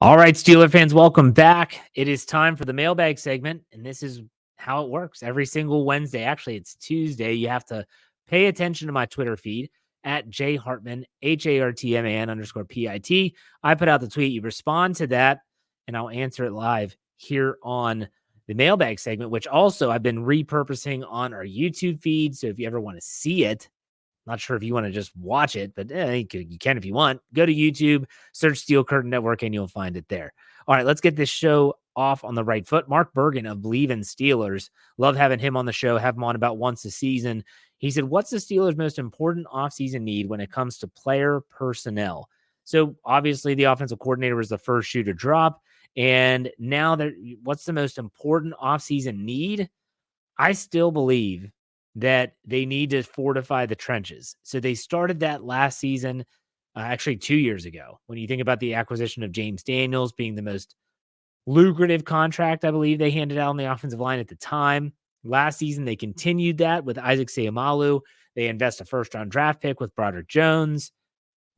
All right, Steeler fans, welcome back. It is time for the mailbag segment, and this is how it works every single Wednesday. Actually, it's Tuesday. You have to pay attention to my Twitter feed at jhartman, HARTMAN_PIT. I put out the tweet. You respond to that, and I'll answer it live here on the mailbag segment, which also I've been repurposing on our YouTube feed. So if you ever want to see it, not sure if you want to just watch it, but you can if you want. Go to YouTube, search Steel Curtain Network, and you'll find it there. All right, let's get this show off on the right foot. Mark Bergen of Believe in Steelers. Love having him on the show. Have him on about once a season. He said, what's the Steelers' most important offseason need when it comes to player personnel? So obviously the offensive coordinator was the first shoe to drop. And now what's the most important offseason need? I still believe that they need to fortify the trenches. So they started that last season, actually 2 years ago, when you think about the acquisition of James Daniels being the most lucrative contract, I believe they handed out on the offensive line at the time. Last season, they continued that with Isaac Seumalo. They invest a first-round draft pick with Broderick Jones.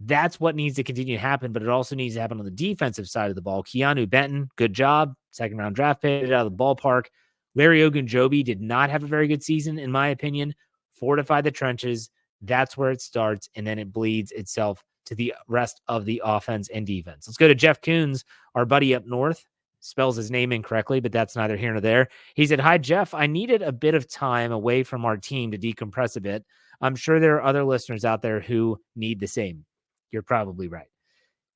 That's what needs to continue to happen, but it also needs to happen on the defensive side of the ball. Keanu Benton, good job. Second-round draft pick out of the ballpark. Larry Ogunjobi did not have a very good season, in my opinion. Fortify the trenches. That's where it starts, and then it bleeds itself to the rest of the offense and defense. Let's go to Jeff Coons, our buddy up north. Spells his name incorrectly, but that's neither here nor there. He said, hi, Jeff. I needed a bit of time away from our team to decompress a bit. I'm sure there are other listeners out there who need the same. You're probably right.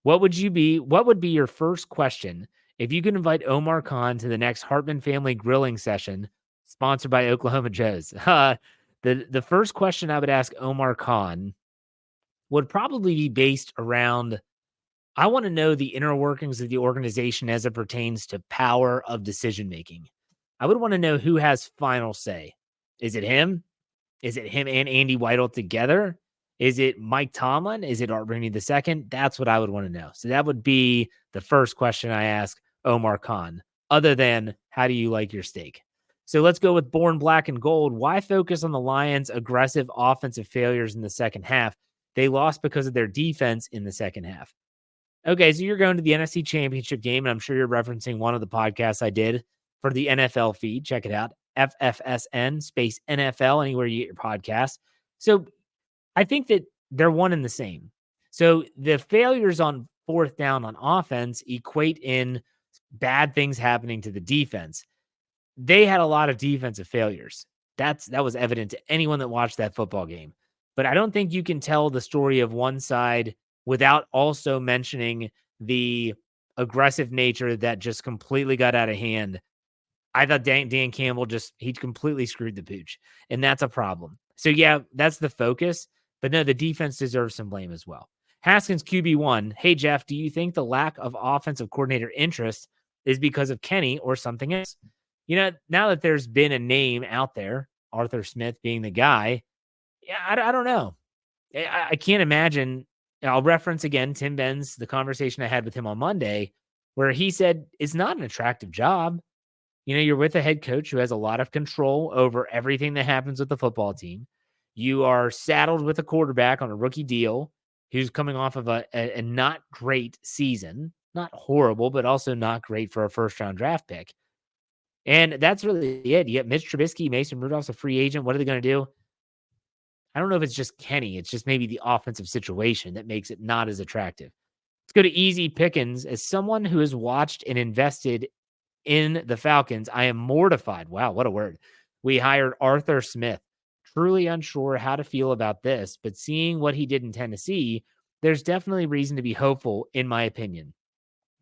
What would be your first question if you could invite Omar Khan to the next Hartman family grilling session sponsored by Oklahoma Joe's? The first question I would ask Omar Khan would probably be based around, I want to know the inner workings of the organization as it pertains to power of decision-making. I would want to know who has final say. Is it him? Is it him and Andy Weidel together? Is it Mike Tomlin? Is it Art Rooney II? That's what I would want to know. So that would be the first question I ask Omar Khan, other than how do you like your steak? So let's go with Born Black and Gold. Why focus on the Lions' aggressive offensive failures in the second half? They lost because of their defense in the second half. Okay, so you're going to the NFC Championship game, and I'm sure you're referencing one of the podcasts I did for the NFL feed. Check it out, FFSN space NFL, anywhere you get your podcast. So I think that they're one and the same. So the failures on fourth down on offense equate in bad things happening to the defense. They had a lot of defensive failures. That was evident to anyone that watched that football game. But I don't think you can tell the story of one side without also mentioning the aggressive nature that just completely got out of hand. I thought Dan Campbell he completely screwed the pooch, and that's a problem. So yeah, that's the focus. But no, the defense deserves some blame as well. Haskins QB1. Hey, Jeff, do you think the lack of offensive coordinator interest is because of Kenny or something else? You know, now that there's been a name out there, Arthur Smith being the guy, yeah, I don't know. I can't imagine. I'll reference again Tim Benz, the conversation I had with him on Monday, where he said it's not an attractive job. You know, you're with a head coach who has a lot of control over everything that happens with the football team. You are saddled with a quarterback on a rookie deal who's coming off of a not great season. Not horrible, but also not great for a first-round draft pick. And that's really it. You get Mitch Trubisky, Mason Rudolph's a free agent. What are they going to do? I don't know if it's just Kenny. It's just maybe the offensive situation that makes it not as attractive. Let's go to Easy Pickens. As someone who has watched and invested in the Falcons, I am mortified. Wow, what a word. We hired Arthur Smith. Truly unsure how to feel about this, but seeing what he did in Tennessee, there's definitely reason to be hopeful, in my opinion.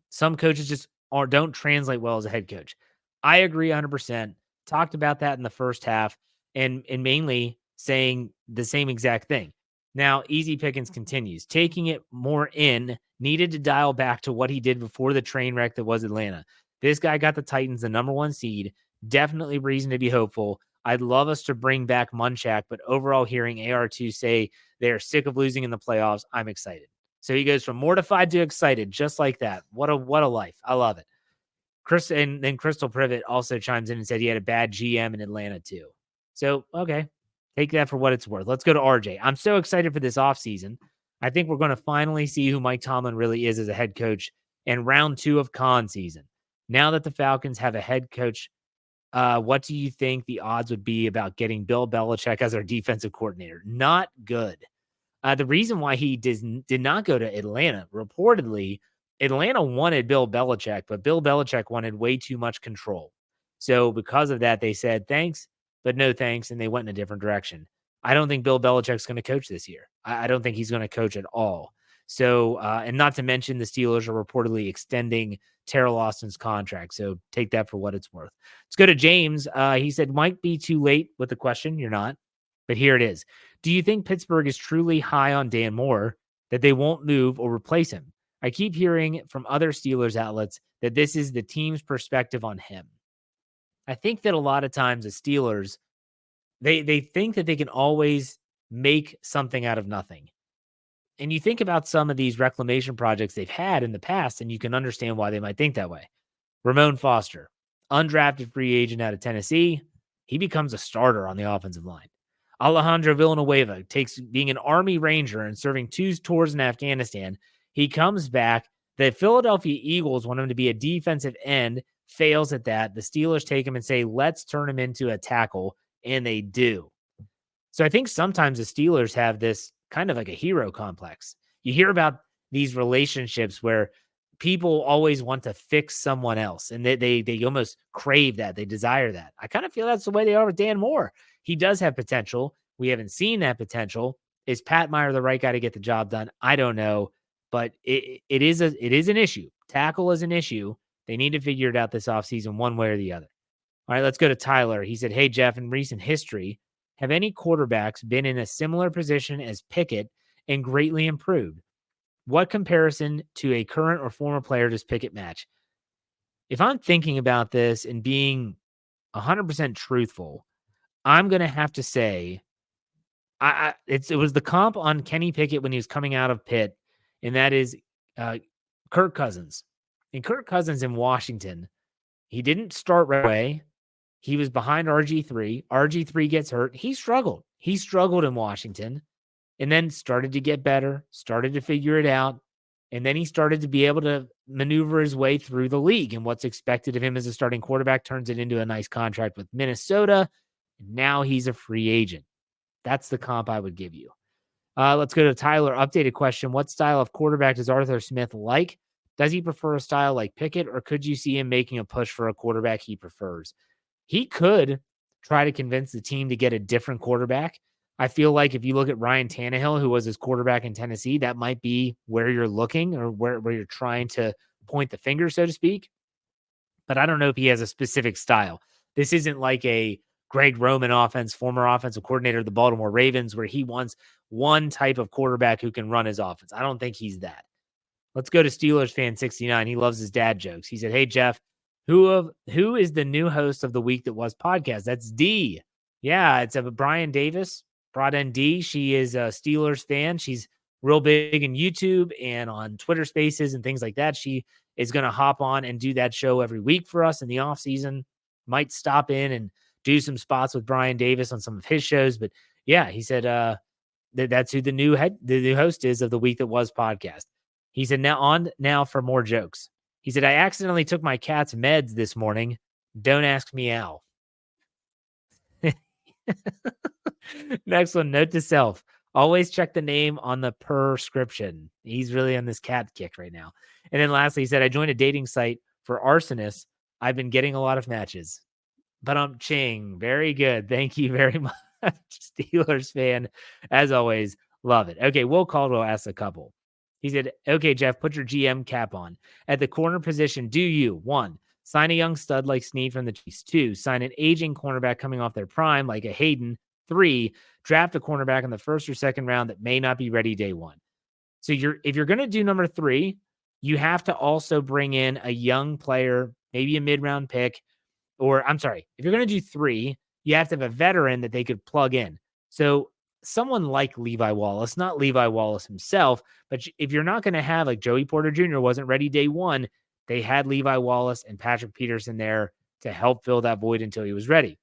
Some coaches just don't translate well as a head coach. I agree 100%. Talked about that in the first half and mainly saying the same exact thing. Now, Easy Pickens continues. Taking it more in, needed to dial back to what he did before the train wreck that was Atlanta. This guy got the Titans the number 1 seed. Definitely reason to be hopeful. I'd love us to bring back Munchak, but overall hearing AR2 say they are sick of losing in the playoffs, I'm excited. So he goes from mortified to excited, just like that. What a life. I love it. And then Crystal Privet also chimes in and said he had a bad GM in Atlanta too. So, okay, take that for what it's worth. Let's go to RJ. I'm so excited for this offseason. I think we're going to finally see who Mike Tomlin really is as a head coach and round 2 of con season. Now that the Falcons have a head coach, what do you think the odds would be about getting Bill Belichick as our defensive coordinator? Not good. The reason why he did not go to Atlanta, reportedly, Atlanta wanted Bill Belichick, but Bill Belichick wanted way too much control. So because of that, they said thanks, but no thanks, and they went in a different direction. I don't think Bill Belichick's going to coach this year. I don't think he's going to coach at all. So, and not to mention the Steelers are reportedly extending Terrell Austin's contract. So take that for what it's worth. Let's go to James. He said, might be too late with the question. You're not, but here it is. Do you think Pittsburgh is truly high on Dan Moore, that they won't move or replace him? I keep hearing from other Steelers outlets that this is the team's perspective on him. I think that a lot of times the Steelers, they think that they can always make something out of nothing. And you think about some of these reclamation projects they've had in the past, and you can understand why they might think that way. Ramon Foster, undrafted free agent out of Tennessee, he becomes a starter on the offensive line. Alejandro Villanueva takes being an Army Ranger and serving 2 tours in Afghanistan. He comes back. The Philadelphia Eagles want him to be a defensive end, fails at that. The Steelers take him and say, let's turn him into a tackle, and they do. So I think sometimes the Steelers have this kind of like a hero complex. You hear about these relationships where people always want to fix someone else, and they almost crave that. They desire that. I kind of feel that's the way they are with Dan Moore. He does have potential. We haven't seen that potential. Is Pat Meyer the right guy to get the job done? I don't know, but it is an issue. Tackle is an issue. They need to figure it out this offseason one way or the other. All right, let's go to Tyler. He said, hey, Jeff, in recent history, have any quarterbacks been in a similar position as Pickett and greatly improved? What comparison to a current or former player does Pickett match? If I'm thinking about this and being 100% truthful, I'm going to have to say it was the comp on Kenny Pickett when he was coming out of Pitt, and that is Kirk Cousins. And Kirk Cousins in Washington, he didn't start right away. He was behind RG3. RG3 gets hurt. He struggled. He struggled in Washington and then started to get better, started to figure it out. And then he started to be able to maneuver his way through the league. And what's expected of him as a starting quarterback turns it into a nice contract with Minnesota. And now he's a free agent. That's the comp I would give you. Let's go to Tyler. Updated question. What style of quarterback does Arthur Smith like? Does he prefer a style like Pickett, or could you see him making a push for a quarterback he prefers? He could try to convince the team to get a different quarterback. I feel like if you look at Ryan Tannehill, who was his quarterback in Tennessee, that might be where you're looking or where you're trying to point the finger, so to speak. But I don't know if he has a specific style. This isn't like a Greg Roman offense, former offensive coordinator of the Baltimore Ravens, where he wants one type of quarterback who can run his offense. I don't think he's that. Let's go to Steelers fan 69. He loves his dad jokes. He said, hey, Jeff, who is the new host of the Week That Was podcast? That's D. Yeah, it's a Brian Davis. Brought in D. She is a Steelers fan. She's real big in YouTube and on Twitter Spaces and things like that. She is going to hop on and do that show every week for us in the offseason. Might stop in and do some spots with Brian Davis on some of his shows. But yeah, he said that's who the new host is of the Week That Was podcast. He said, now for more jokes. He said, I accidentally took my cat's meds this morning. Don't ask me how. Next one, note to self. Always check the name on the prescription. He's really on this cat kick right now. And then lastly, he said, I joined a dating site for arsonists. I've been getting a lot of matches. But I'm ching. Very good. Thank you very much. Steelers fan. As always, love it. Okay, Will Caldwell asks a couple. He said, okay, Jeff, put your GM cap on. At the corner position, do you, 1, sign a young stud like Snead from the Chiefs, 2, sign an aging cornerback coming off their prime like a Hayden, 3, draft a cornerback in the first or second round that may not be ready day 1. So if you're going to do number 3, you have to also bring in a young player, maybe a mid-round pick, or I'm sorry, if you're going to do 3, you have to have a veteran that they could plug in. So someone like Levi Wallace, not Levi Wallace himself, but if you're not going to have, like Joey Porter Jr. wasn't ready day 1, they had Levi Wallace and Patrick Peterson there to help fill that void until he was ready.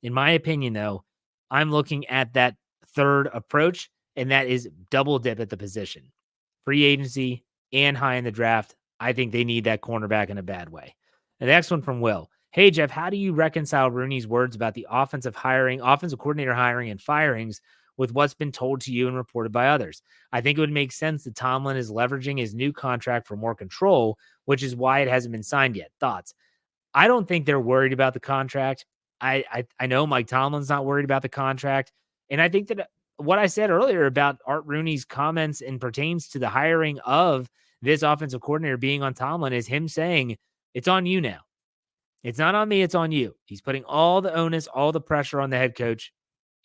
In my opinion, though, I'm looking at that third approach, and that is double dip at the position. Free agency and high in the draft. I think they need that cornerback in a bad way. The next one from Will. Hey, Jeff, how do you reconcile Rooney's words about the offensive coordinator hiring and firings with what's been told to you and reported by others? I think it would make sense that Tomlin is leveraging his new contract for more control, which is why it hasn't been signed yet. Thoughts? I don't think they're worried about the contract. I know Mike Tomlin's not worried about the contract. And I think that what I said earlier about Art Rooney's comments and pertains to the hiring of this offensive coordinator being on Tomlin is him saying, it's on you now. It's not on me, it's on you. He's putting all the onus, all the pressure on the head coach.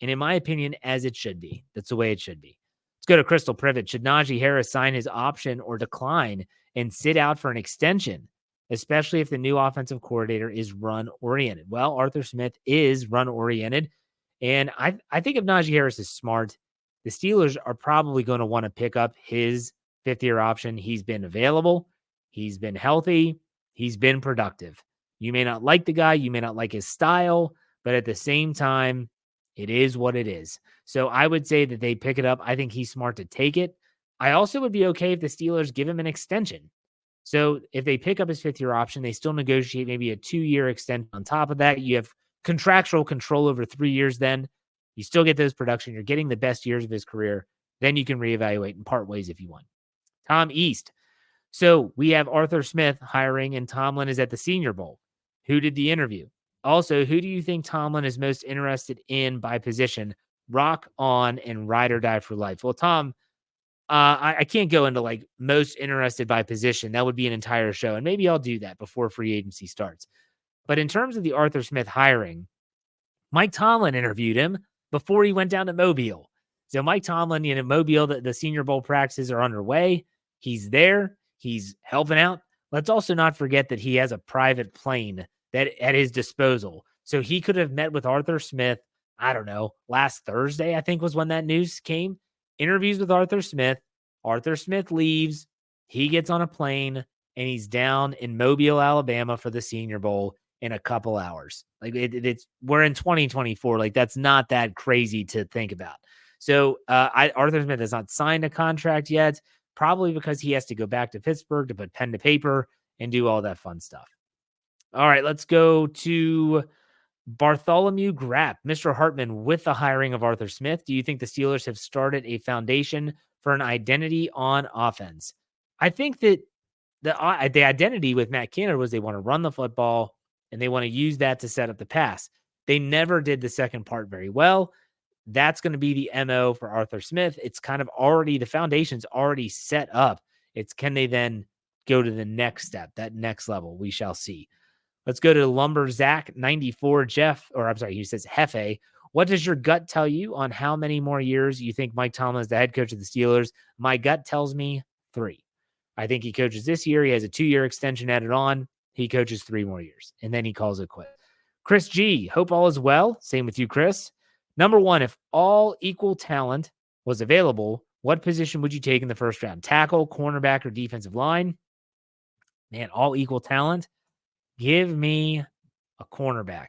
And in my opinion, as it should be. That's the way it should be. Let's go to Crystal Privet. Should Najee Harris sign his option or decline and sit out for an extension, especially if the new offensive coordinator is run-oriented? Well, Arthur Smith is run-oriented. And I think if Najee Harris is smart, the Steelers are probably going to want to pick up his fifth-year option. He's been available. He's been healthy. He's been productive. You may not like the guy. You may not like his style. But at the same time, it is what it is. So I would say that they pick it up. I think he's smart to take it. I also would be okay if the Steelers give him an extension. So if they pick up his fifth-year option, they still negotiate maybe a 2-year extension on top of that. You have contractual control over 3 years then. You still get those production. You're getting the best years of his career. Then you can reevaluate and part ways if you want. Tom East. So we have Arthur Smith hiring and Tomlin is at the Senior Bowl. Who did the interview? Also, who do you think Tomlin is most interested in by position? Rock on and ride or die for life. Well, Tom, I can't go into like most interested by position. That would be an entire show. And maybe I'll do that before free agency starts. But in terms of the Arthur Smith hiring, Mike Tomlin interviewed him before he went down to Mobile. So Mike Tomlin, Mobile, the Senior Bowl practices are underway. He's there. He's helping out. Let's also not forget that he has a private plane that at his disposal. So he could have met with Arthur Smith, I don't know, last Thursday, I think was when that news came. Interviews with Arthur Smith. Arthur Smith leaves. He gets on a plane and he's down in Mobile, Alabama for the Senior Bowl in a couple hours. Like it's we're in 2024. Like that's not that crazy to think about. So Arthur Smith has not signed a contract yet, probably because he has to go back to Pittsburgh to put pen to paper and do all that fun stuff. All right, let's go to Bartholomew Grapp. Mr. Hartman, with the hiring of Arthur Smith, do you think the Steelers have started a foundation for an identity on offense? I think that the identity with Matt Canada was they want to run the football and they want to use that to set up the pass. They never did the second part very well. That's going to be the MO for Arthur Smith. It's kind of already, the foundation's already set up. It's can they then go to the next step, that next level? We shall see. Let's go to Lumber Zach 94 Jeff, or I'm sorry, he says Hefe. What does your gut tell you on how many more years you think Mike Tomlin is the head coach of the Steelers? My gut tells me 3. I think he coaches this year. He has a 2-year extension added on. He coaches 3 more years, and then he calls it quit. Chris G, hope all is well. Same with you, Chris. Number 1, if all equal talent was available, what position would you take in the first round? Tackle, cornerback, or defensive line? Man, all equal talent. Give me a cornerback.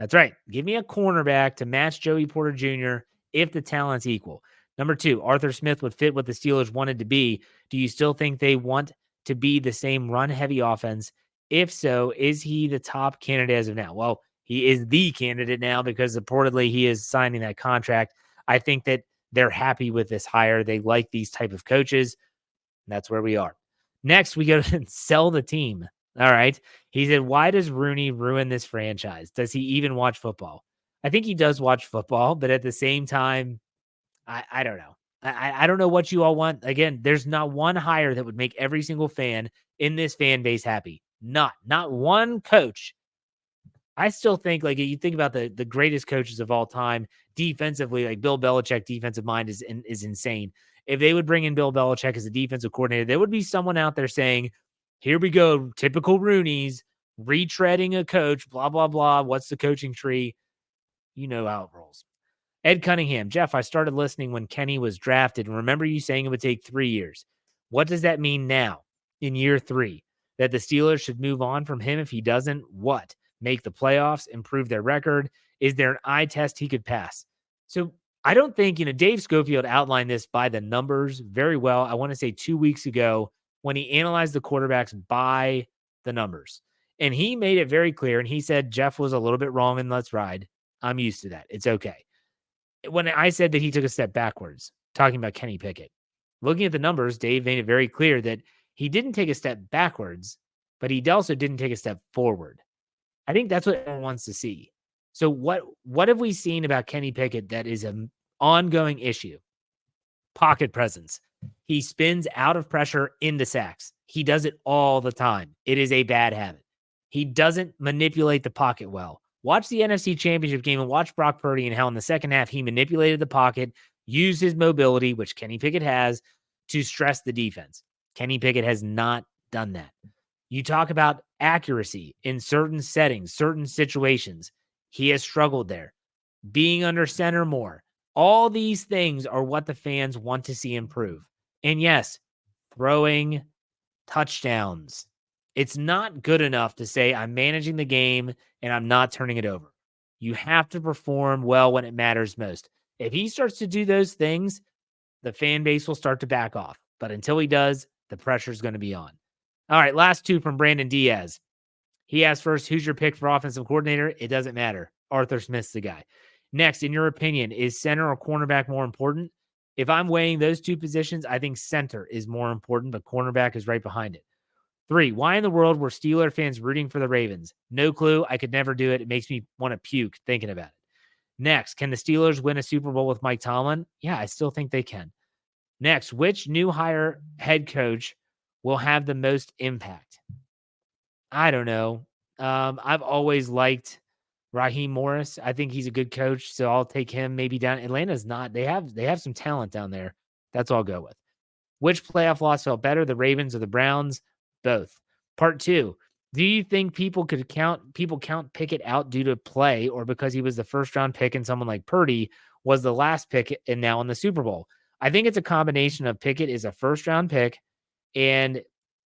That's right. Give me a cornerback to match Joey Porter Jr. if the talent's equal. Number 2, Arthur Smith would fit what the Steelers wanted to be. Do you still think they want to be the same run-heavy offense? If so, is he the top candidate as of now? Well, he is the candidate now because reportedly he is signing that contract. I think that they're happy with this hire. They like these type of coaches. That's where we are. Next, we go to sell the team. All right. He said, why does Rooney ruin this franchise? Does he even watch football? I think he does watch football, but at the same time, I don't know. I don't know what you all want. Again, there's not one hire that would make every single fan in this fan base happy. Not one coach. I still think, like, you think about the greatest coaches of all time defensively, like Bill Belichick, defensive mind is insane. If they would bring in Bill Belichick as a defensive coordinator, there would be someone out there saying, here we go, typical Rooney's, retreading a coach, blah, blah, blah. What's the coaching tree? You know how it rolls. Ed Cunningham, Jeff, I started listening when Kenny was drafted, and remember you saying it would take 3 years. What does that mean now in year 3? That the Steelers should move on from him if he doesn't, what? Make the playoffs, improve their record? Is there an eye test he could pass? So I don't think, Dave Schofield outlined this by the numbers very well. I want to say 2 weeks ago when he analyzed the quarterbacks by the numbers. And he made it very clear. And he said Jeff was a little bit wrong in Let's Ride. I'm used to that. It's okay. When I said that he took a step backwards, talking about Kenny Pickett, looking at the numbers, Dave made it very clear that he didn't take a step backwards, but he also didn't take a step forward. I think that's what everyone wants to see. So what have we seen about Kenny Pickett that is an ongoing issue? Pocket presence. He spins out of pressure into sacks. He does it all the time. It is a bad habit. He doesn't manipulate the pocket well. Watch the NFC Championship game and watch Brock Purdy and how in the second half he manipulated the pocket, used his mobility, which Kenny Pickett has, to stress the defense. Kenny Pickett has not done that. You talk about accuracy in certain settings, certain situations. He has struggled there. Being under center more. All these things are what the fans want to see improve. And yes, throwing touchdowns. It's not good enough to say I'm managing the game and I'm not turning it over. You have to perform well when it matters most. If he starts to do those things, the fan base will start to back off. But until he does, the pressure is going to be on. All right, last two from Brandon Diaz. He asked first, who's your pick for offensive coordinator? It doesn't matter. Arthur Smith's the guy. Next, in your opinion, is center or cornerback more important? If I'm weighing those two positions, I think center is more important, but cornerback is right behind it. 3, why in the world were Steeler fans rooting for the Ravens? No clue. I could never do it. It makes me want to puke thinking about it. Next, can the Steelers win a Super Bowl with Mike Tomlin? Yeah, I still think they can. Next, which new hire head coach will have the most impact? I don't know. I've always liked Raheem Morris. I think he's a good coach, so I'll take him maybe down. Atlanta's not. They have some talent down there. That's all I'll go with. Which playoff loss felt better, the Ravens or the Browns? Both. Part 2. Do you think people count Pickett out due to play or because he was the first round pick and someone like Purdy was the last pick and now in the Super Bowl? I think it's a combination of Pickett is a first round pick and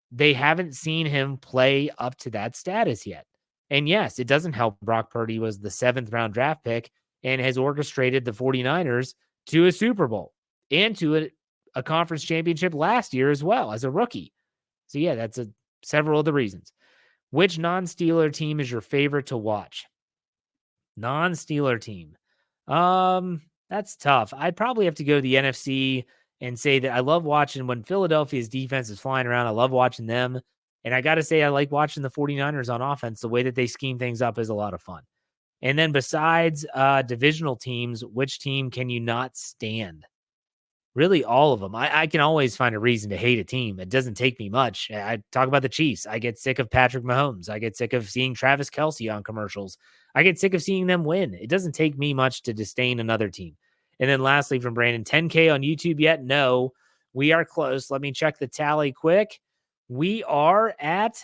they haven't seen him play up to that status yet. And yes, it doesn't help Brock Purdy was the 7th round draft pick and has orchestrated the 49ers to a Super Bowl and to a conference championship last year as well as a rookie. So yeah, that's several of the reasons. Which non-Steeler team is your favorite to watch? Non-Steeler team. That's tough. I'd probably have to go to the NFC and say that I love watching when Philadelphia's defense is flying around. I love watching them. And I got to say, I like watching the 49ers on offense. The way that they scheme things up is a lot of fun. And then besides divisional teams, which team can you not stand? Really, all of them. I can always find a reason to hate a team. It doesn't take me much. I talk about the Chiefs. I get sick of Patrick Mahomes. I get sick of seeing Travis Kelce on commercials. I get sick of seeing them win. It doesn't take me much to disdain another team. And then lastly from Brandon, 10K on YouTube yet? No, we are close. Let me check the tally quick. We are at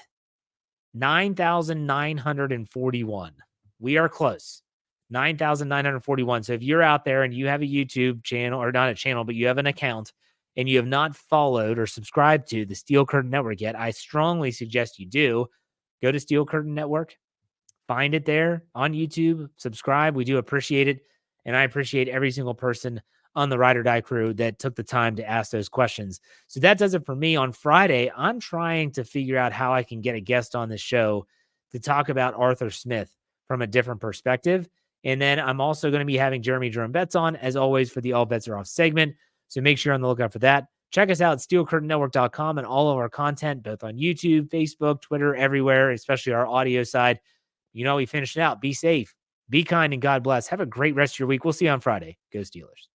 9,941. We are close. 9,941. So if you're out there and you have a YouTube channel, or not a channel, but you have an account and you have not followed or subscribed to the Steel Curtain Network yet, I strongly suggest you do. Go to Steel Curtain Network, find it there on YouTube, subscribe. We do appreciate it. And I appreciate every single person on the Ride or Die crew that took the time to ask those questions. So that does it for me. On Friday, I'm trying to figure out how I can get a guest on the show to talk about Arthur Smith from a different perspective. And then I'm also going to be having Jeremy Jerome Betts on, as always, for the All Bets Are Off segment. So make sure you're on the lookout for that. Check us out at steelcurtainnetwork.com and all of our content, both on YouTube, Facebook, Twitter, everywhere, especially our audio side. You know, we finished it out. Be safe, be kind, and God bless. Have a great rest of your week. We'll see you on Friday. Go Steelers.